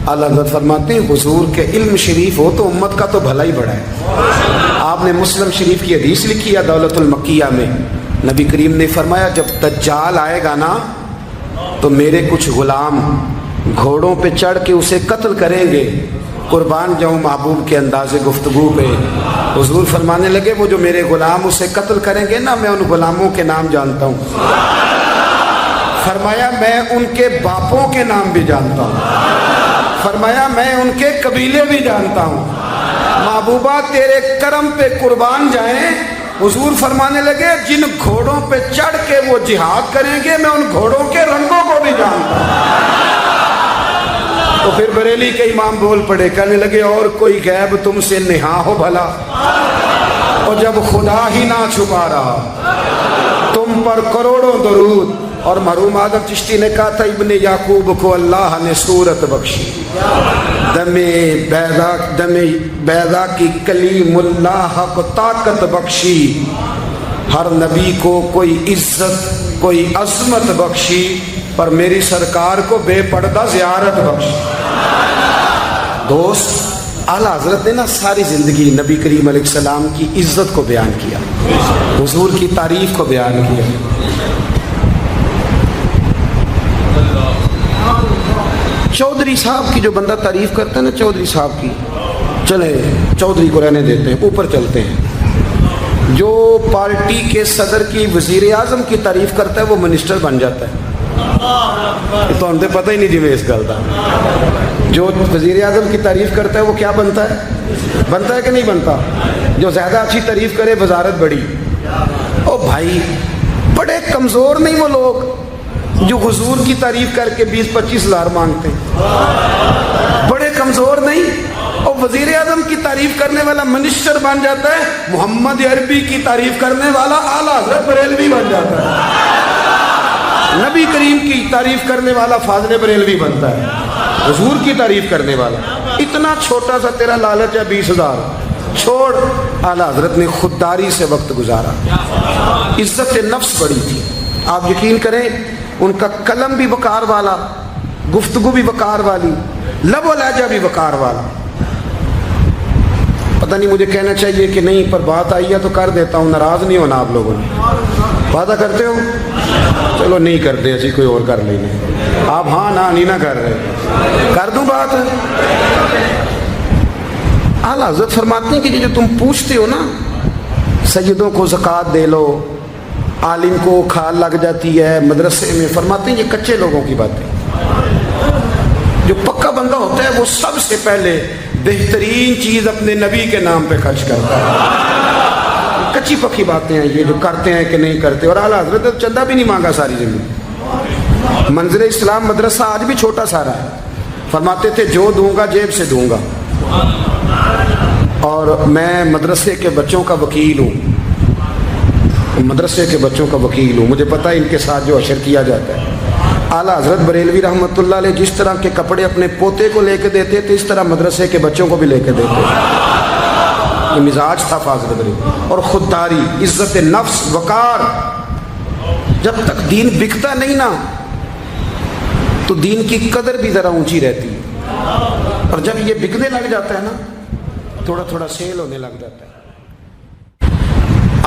اللہ حضرت فرماتے ہیں حضور کے علم شریف ہو تو امت کا تو بھلا ہی بڑا ہے۔ آپ نے مسلم شریف کی حدیث لکھی ہے دولت المکیہ میں، نبی کریم نے فرمایا جب دجال آئے گا نا تو میرے کچھ غلام گھوڑوں پہ چڑھ کے اسے قتل کریں گے، قربان جاؤں محبوب کے انداز گفتگو پہ۔ حضور فرمانے لگے وہ جو میرے غلام اسے قتل کریں گے نا میں ان غلاموں کے نام جانتا ہوں، فرمایا میں ان کے باپوں کے نام بھی جانتا ہوں، فرمایا میں ان کے قبیلے بھی جانتا ہوں، محبوبہ تیرے کرم پہ قربان جائیں۔ حضور فرمانے لگے جن گھوڑوں پہ چڑھ کے وہ جہاد کریں گے میں ان گھوڑوں کے رنگوں کو بھی جانتا ہوں۔ تو پھر بریلی کے امام بول پڑے، کہنے لگے اور کوئی غیب تم سے نہا ہو بھلا، اور جب خدا ہی نہ چھپا رہا تم پر کروڑوں درود۔ اور مرحوم آدم چشتی نے کہا تھا ابن یعقوب کو اللہ نے صورت بخشی، دم بیضا کی کلیم اللہ کو طاقت بخشی، ہر نبی کو کوئی عزت کوئی عظمت بخشی، پر میری سرکار کو بے پردہ زیارت بخشی۔ دوست اعلیٰ حضرت نے نا ساری زندگی نبی کریم علیہ السلام کی عزت کو بیان کیا، حضور کی تعریف کو بیان کیا۔ چودھری صاحب کی جو بندہ تعریف کرتا ہے نا چودھری صاحب کی، چلے چودھری کو رہنے دیتے ہیں، اوپر چلتے ہیں۔ جو پارٹی کے صدر کی وزیر اعظم کی تعریف کرتا ہے وہ منسٹر بن جاتا ہے۔ تو ہم تو پتہ ہی نہیں جی میں اس گل کا، جو وزیر اعظم کی تعریف کرتا ہے وہ کیا بنتا ہے کہ نہیں بنتا؟ جو زیادہ اچھی تعریف کرے وزارت بڑی۔ او بھائی بڑے کمزور نہیں وہ لوگ جو حضور کی تعریف کر کے 20-25 ہزار مانگتے ہیں، بڑے کمزور نہیں۔ اور وزیر اعظم کی تعریف کرنے والا منسٹر بن جاتا ہے، محمد عربی کی تعریف کرنے والا اعلیٰ حضرت بریلوی بن جاتا ہے، نبی کریم کی تعریف کرنے والا فاضل بریلوی بنتا ہے، حضور کی تعریف کرنے والا۔ اتنا چھوٹا سا تیرا لالچ ہے 20,000 چھوڑ۔ اعلیٰ حضرت نے خودداری سے وقت گزارا، عزت نفس بڑی تھی۔ آپ یقین کریں ان کا قلم بھی وقار والا، گفتگو بھی وقار والی، لب و لہجہ بھی وقار والا۔ پتہ نہیں مجھے کہنا چاہیے کہ نہیں، پر بات آئی ہے تو کر دیتا ہوں، ناراض نہیں ہونا آپ لوگوں نے۔ وعدہ کرتے ہو؟ چلو نہیں کرتے، ایسی کوئی اور کر لیں گے۔ آپ ہاں نہیں نہ کر رہے، کر دوں بات۔ اعلیٰ حضرت فرماتے ہیں کہ جو تم پوچھتے ہو نا سیدوں کو زکوٰۃ دے لو، عالم کو کھال لگ جاتی ہے مدرسے میں، فرماتے ہیں یہ کچے لوگوں کی باتیں۔ جو پکا بندہ ہوتا ہے وہ سب سے پہلے بہترین چیز اپنے نبی کے نام پہ خرچ کرتا ہے۔ کچی پکی باتیں ہیں یہ جو کرتے ہیں کہ نہیں کرتے۔ اور اعلیٰ حضرت چندہ بھی نہیں مانگا ساری زندگی۔ منظر اسلام مدرسہ آج بھی چھوٹا سارا ہے، فرماتے تھے جو دوں گا جیب سے دوں گا، اور میں مدرسے کے بچوں کا وکیل ہوں، مدرسے کے بچوں کا وکیل ہوں، مجھے پتہ ہے ان کے ساتھ جو اشر کیا جاتا ہے۔ اعلیٰ حضرت بریلوی رحمۃ اللہ علیہ جس طرح کے کپڑے اپنے پوتے کو لے کے دیتے تھے اس طرح مدرسے کے بچوں کو بھی لے کے دیتے تھے۔ یہ مزاج تھا فاضل بریلوی۔ اور خودداری، عزت نفس، وقار۔ جب تک دین بکتا نہیں نا تو دین کی قدر بھی ذرا اونچی رہتی ہے، اور جب یہ بکنے لگ جاتا ہے نا تھوڑا تھوڑا سیل ہونے لگ جاتا ہے۔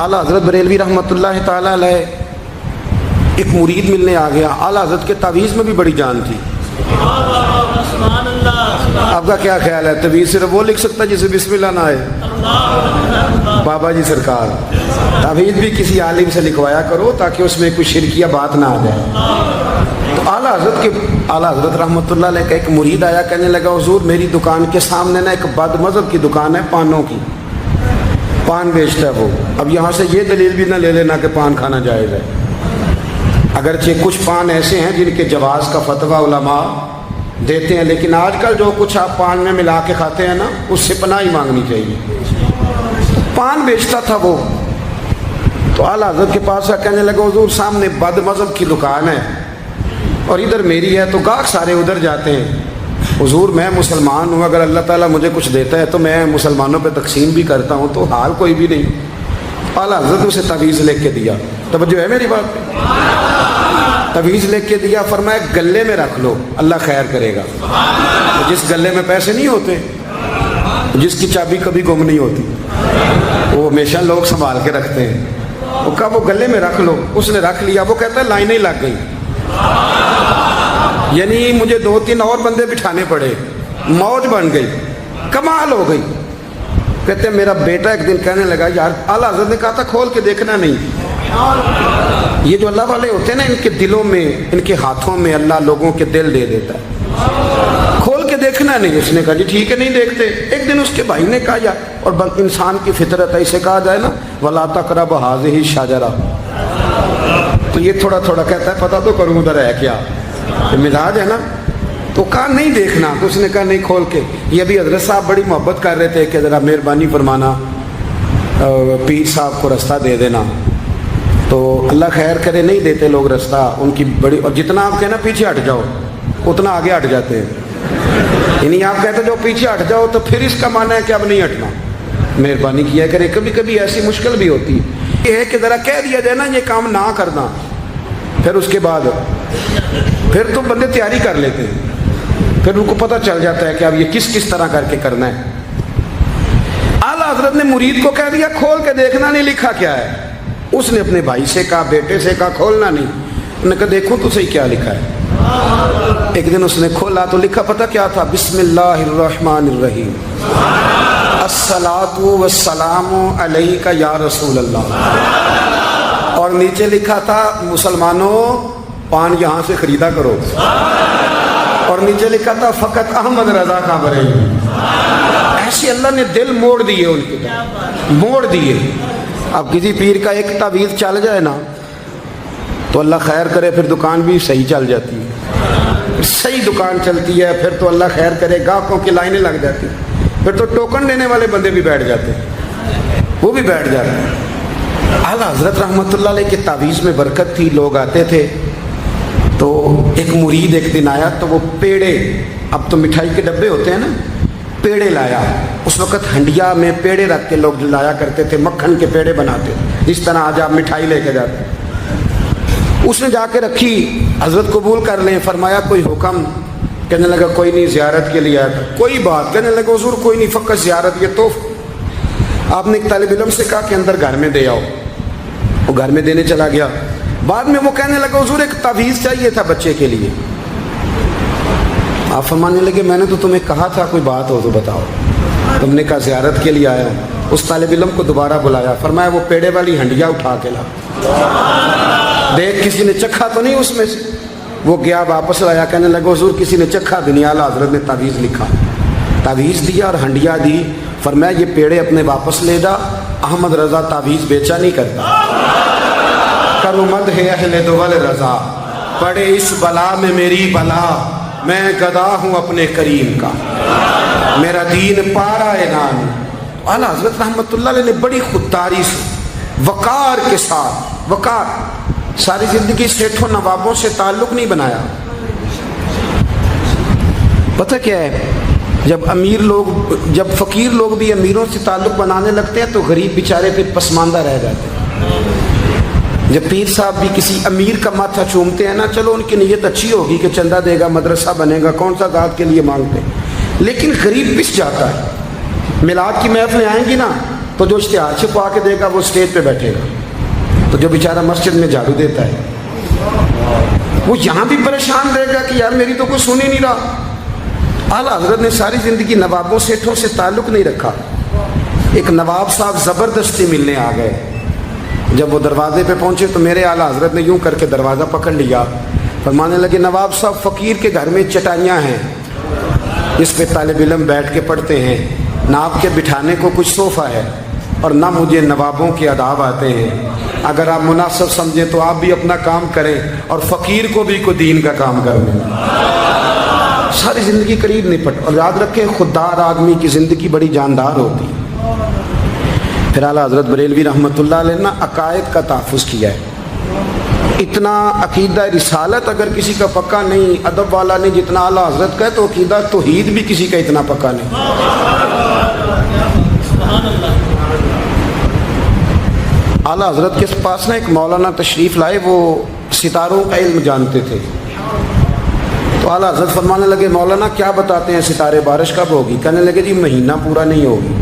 اعلیٰ حضرت بریلوی رحمۃ اللہ تعالیٰ علیہ ایک مرید ملنے آ گیا۔ اعلیٰ حضرت کے تعویذ میں بھی بڑی جان تھی۔ آپ کا کیا خیال ہے تعویذ صرف وہ لکھ سکتا جسے بسم اللہ نہ آئے؟ بابا جی سرکار تعویذ بھی کسی عالم سے لکھوایا کرو تاکہ اس میں کوئی شرکیہ بات نہ آ جائے۔ تو اعلیٰ حضرت رحمۃ اللہ علیہ کا ایک مرید آیا، کہنے لگا حضور میری دکان کے سامنے نا ایک بد مذہب کی دکان ہے، پانوں کی، پان بیچتا ہے وہ۔ اب یہاں سے یہ دلیل بھی نہ لے لینا کہ پان کھانا جائز ہے، اگرچہ کچھ پان ایسے ہیں جن کے جواز کا فتویٰ علماء دیتے ہیں، لیکن آج کل جو کچھ آپ پان میں ملا کے کھاتے ہیں نا اس سے پناہ ہی مانگنی چاہیے۔ پان بیچتا تھا وہ، تو اعلیٰ حضرت کے پاس کہنے لگا حضور سامنے بد مذہب کی دکان ہے اور ادھر میری ہے، تو گاہک سارے ادھر جاتے ہیں، حضور میں مسلمان ہوں، اگر اللہ تعالیٰ مجھے کچھ دیتا ہے تو میں مسلمانوں پہ تقسیم بھی کرتا ہوں، تو حال کوئی بھی نہیں۔ اعلیٰ حضرت اسے تعویذ لکھ کے دیا۔ توجہ ہے میری بات؟ तावीज़ लिख के दिया, फरमाया गले में रख लो, अल्लाह खैर करेगा। तो जिस गले में पैसे नहीं होते, जिसकी चाबी कभी गुम नहीं होती, वो हमेशा लोग संभाल के रखते हैं। वो कहा वो गले में रख लो, उसने रख लिया। वो कहता है लाइनें लग गई, यानी मुझे 2-3 और बंदे बिठाने पड़े, मौज बन गई, कमाल हो गई। कहते हैं मेरा बेटा एक दिन कहने लगा, यार आला हज़रत ने कहा था खोल के देखना नहीं। ये जो अल्लाह वाले होते हैं ना, इनके दिलों में, इनके हाथों में अल्लाह लोगों के दिल दे देता है, खोल के देखना नहीं। उसने कहा जी ठीक है, नहीं देखते। एक दिन उसके भाई ने कहा यार, और इंसान की फितरत है, इसे कहा जाए ना वला तक़रबू हाज़िही शजरा, तो ये थोड़ा थोड़ा कहता है पता तो करूँ उधर है क्या, मिजाज है ना। तो कहा नहीं देखना, तो उसने कहा नहीं खोल के। ये भी हजरत साहब बड़ी मोहब्बत कर रहे थे कि ज़रा मेहरबानी फरमाना, पीर साहब को रास्ता दे देना। तो अल्लाह खैर करे, नहीं देते लोग रास्ता, उनकी बड़ी, और जितना आप कहना पीछे हट जाओ उतना आगे हट जाते हैं। यानी आप कहते जो पीछे हट जाओ तो फिर इसका माना है कि अब नहीं हटना। मेहरबानी किया करे, कभी कभी ऐसी मुश्किल भी होती है, ये है कि ज़रा कह दिया जाए ना ये काम ना करना, फिर उसके बाद फिर तो बंदे तैयारी कर लेते हैं, फिर उनको पता चल जाता है कि अब ये किस किस तरह करके करना है। आला हज़रत ने मुरीद को कह दिया खोल के देखना नहीं, लिखा क्या है। उसने अपने भाई से कहा, बेटे से कहा खोलना नहीं। उन्होंने कहा देखो तो सही क्या लिखा है। एक दिन उसने खोला तो लिखा पता क्या था, बिस्मिल्लाहिर्रहमानिर्रहीम, अस्सलातु वस्सलामु अलैका या रसूल अल्लाह। और नीचे लिखा था मुसलमानों पान यहाँ से खरीदा करो। और नीचे लिखा था फ़कत अहमद रजा का बरेली। ऐसे अल्लाह ने दिल मोड़ दिए, उनके मोड़ दिए। अब किसी पीर का एक तावीज़ चल जाए ना तो अल्लाह खैर करे, फिर दुकान भी सही चल जाती है, सही दुकान चलती है, फिर तो अल्लाह खैर करे गाहकों की लाइनें लग जाती, फिर तो टोकन देने वाले बंदे भी बैठ जाते, वो भी बैठ जाते हैं। आला हज़रत रहमतुल्लाह अलैह के तावीज़ में बरकत थी, लोग आते थे। तो एक मुरीद एक दिन आया तो वो पेड़े, अब तो मिठाई के डब्बे होते हैं ना, पेड़े लाया। उस वक़्त हंडिया में पेड़े रख के लोग लाया करते थे, मक्खन के पेड़े बनाते, जिस तरह आज आप मिठाई लेके जाते। उसने जाके रखी, हज़रत कबूल कर लें, फरमाया कोई हुक्म। कहने लगा कोई नहीं, ज़ियारत के लिए आया था। कोई बात, कहने लगा हुज़ूर कोई नहीं, फ़कत ज़ियारत के। तो आपने एक तालिब इल्म से कहा कि अंदर घर में दे आओ, वो घर में देने चला गया। बाद में वो कहने लगा हुज़ूर एक तावीज़ चाहिए था बच्चे के लिए। आप फरमाने लगे मैंने तो तुम्हें कहा था कोई बात हो तो बताओ। तुमने कहा ज़ियारत के लिए आया हूँ। उस तालिब इल्म को दोबारा बुलाया, फरमाया वो पेड़े वाली हंडिया उठा के ला, देख किसी ने चखा तो नहीं उसमें से। वो गया वापस लाया, कहने लगा हुज़ूर किसी ने चखा भी नहीं। आला हज़रत ने तावीज़ लिखा, तावीज़ दिया और हंडिया दी। फरमाया ये पेड़े अपने वापस ले जा, अहमद रज़ा तावीज़ बेचा नहीं करता। करुमद है अहले दुवल रज़ा, पड़े इस बला में मेरी बला, मैं गदा हूँ अपने करीम का, मेरा दीन पारा नान। आला हज़रत रहमतुल्लाह अलैह ने बड़ी खुददारी से, वक़ार के साथ, वक़ार, सारी ज़िंदगी सेठों नवाबों से ताल्लुक़ नहीं बनाया। पता क्या है, जब अमीर लोग, जब फ़कीर लोग भी अमीरों से ताल्लुक़ बनाने लगते हैं तो गरीब बेचारे फिर पसमानदा रह जाते हैं। जब पीर साहब भी किसी अमीर का माथा चूमते हैं ना, चलो उनकी नीयत अच्छी होगी कि चंदा देगा, मदरसा बनेगा, कौन सा ज़ात के लिए मांगते हैं, लेकिन गरीब पिस जाता है। मिलाद की महफिलें आएंगी ना तो जो इश्तिहार छपवा के देगा वो स्टेज पे बैठेगा, तो जो बेचारा मस्जिद में झाड़ू देता है वो यहाँ भी परेशान रहेगा कि यार मेरी तो कोई सुन ही नहीं रहा। आला हज़रत ने सारी ज़िंदगी नवाबों सेठों से ताल्लुक़ नहीं रखा। एक नवाब साहब ज़बरदस्ती मिलने आ गए। जब वो दरवाजे पे पहुंचे तो मेरे आला हज़रत ने यूं करके दरवाज़ा पकड़ लिया, फरमाने लगे नवाब साहब फ़कीर के घर में चटाइयाँ हैं, इस पे तालिब इल्म बैठ के पढ़ते हैं, ना आपके बिठाने को कुछ सोफ़ा है और ना मुझे नवाबों के आदाब आते हैं। अगर आप मुनासिब समझें तो आप भी अपना काम करें और फ़कीर को भी को दीन का काम करने। सारी ज़िंदगी करीब नहीं पट। और याद रखें खुददार आदमी की ज़िंदगी बड़ी जानदार होती है। फिर आला हज़रत बरेलवी रहमतुल्लाह अलैह ने अकायद का तहफ़्फ़ुज़ किया है। इतना अकीदा रिसालत अगर किसी का पक्का नहीं, अदब वाला नहीं जितना आला हज़रत का है, तो अकीदा तौहीद भी किसी का इतना पक्का नहीं। आला हजरत के पास ना एक मौलाना तशरीफ़ लाए, वो सितारों का इल्म जानते थे। तो आला हजरत फरमाने लगे, मौलाना क्या बताते हैं सितारे, बारिश कब होगी? कहने लगे जी महीना पूरा नहीं होगी।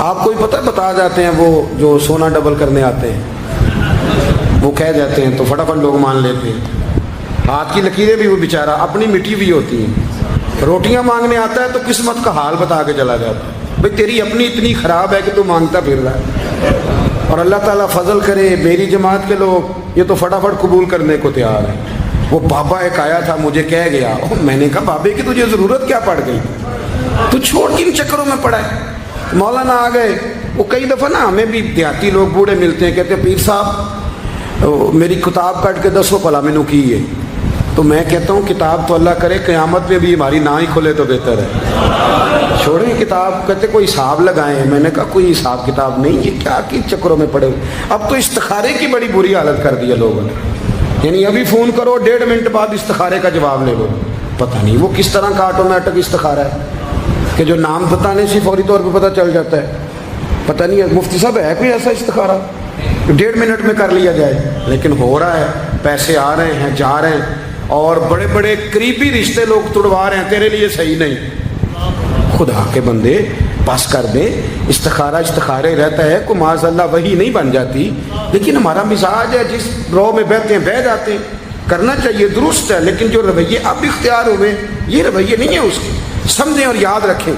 आपको ही पता बता जाते हैं, वो जो सोना डबल करने आते हैं वो कह जाते हैं तो फटाफट लोग मान लेते हैं। हाथ की लकीरें भी वो बेचारा अपनी मिट्टी भी होती हैं। रोटियां मांगने आता है तो किस्मत का हाल बता के चला जाता है, भाई तेरी अपनी इतनी ख़राब है कि तू मांगता फिर रहा है, और अल्लाह ताला फजल करे मेरी जमात के लोग ये तो फटाफट कबूल करने को तैयार है। वो बाबा एक आया था, मुझे कह गया, मैंने कहा बाबे की तुझे ज़रूरत क्या पड़ गई, तू छोड़ किन चक्करों में पड़ा है। मौलाना आ गए। वो कई दफ़ा ना हमें भी देहाती लोग बूढ़े मिलते हैं, कहते हैं पीर साहब मेरी किताब काट के दसो भला मैनू की है। तो मैं कहता हूँ किताब तो अल्लाह करे क़यामत में भी हमारी ना ही खुले तो बेहतर है, छोड़ें किताब। कहते कोई हिसाब लगाएं। मैंने कहा कोई हिसाब किताब नहीं, ये क्या कि चक्करों में पड़े। अब तो इस्तिखारे की बड़ी बुरी हालत कर दी है लोगों ने, यानी अभी फ़ोन करो 1.5 मिनट बाद इस्तिखारे का जवाब ले लो। पता नहीं वो किस तरह का ऑटोमेटिक इस्तिखारा है कि जो नाम बताने से फौरी तौर पे पता चल जाता है। पता नहीं है मुफ्ती साहब है कोई ऐसा इस्तिखारा 1.5 मिनट में कर लिया जाए, लेकिन हो रहा है। पैसे आ रहे हैं, जा रहे हैं, और बड़े बड़े करीबी रिश्ते लोग तुड़वा रहे हैं, तेरे लिए सही नहीं। खुदा के बंदे पास कर दे। इस्तिखारे रहता है, को माज़अल्लाह वही नहीं बन जाती, लेकिन हमारा मिजाज है जिस रो में बहते हैं बह जाते हैं। करना चाहिए दुरुस्त है, लेकिन जो रवैये अब इख्तियार हुए ये रवैये नहीं है उसके, समझें और याद रखें।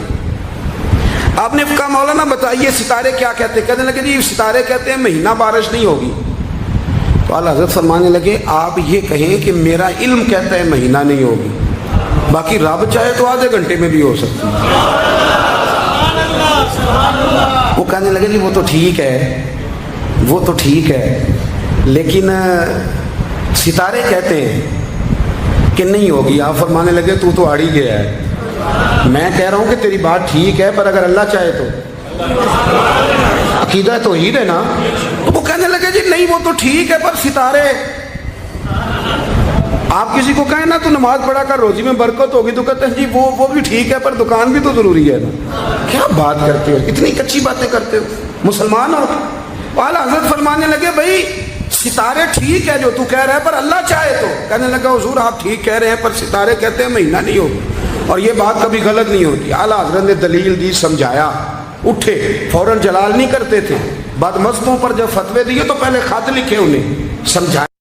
आपने कहा मौलाना बताइए सितारे क्या कहते हैं? कहने लगे जी सितारे कहते हैं महीना बारिश नहीं होगी। तो आला हज़रत फरमाने लगे आप ये कहें कि मेरा इल्म कहता है महीना नहीं होगी, बाकी रब चाहे तो आधे घंटे में भी हो सकती है। वो कहने लगे जी वो तो ठीक है, वो तो ठीक है, लेकिन सितारे कहते हैं कि नहीं होगी। आप फरमाने लगे तू तो आड़ी गया है। मैं कह रहा हूं कि तेरी बात ठीक है, पर अगर अल्लाह चाहे तो, अकीदा तो ही है ना। तो वो कहने लगे जी नहीं वो तो ठीक है, पर सितारे, आप किसी को कहें ना तो नमाज पढ़ा कर रोजी में बरकत होगी, तो कहते हैं जी वो भी ठीक है, पर दुकान भी तो जरूरी है ना। क्या बात करते हो, इतनी कच्ची बातें करते हो, मुसलमान हो। आला हज़रत फरमाने लगे भाई सितारे ठीक है जो तू कह रहा है, पर अल्लाह चाहे तो। कहने लगा हुजूर आप ठीक कह रहे हैं, पर सितारे कहते हैं महीना नहीं होगा, और ये बात कभी गलत नहीं होती। आला हज़रत ने दलील दी, समझाया, उठे, फौरन जलाल नहीं करते थे। बदमस्तों पर जब फतवे दिए तो पहले खत लिखे, उन्हें समझाया।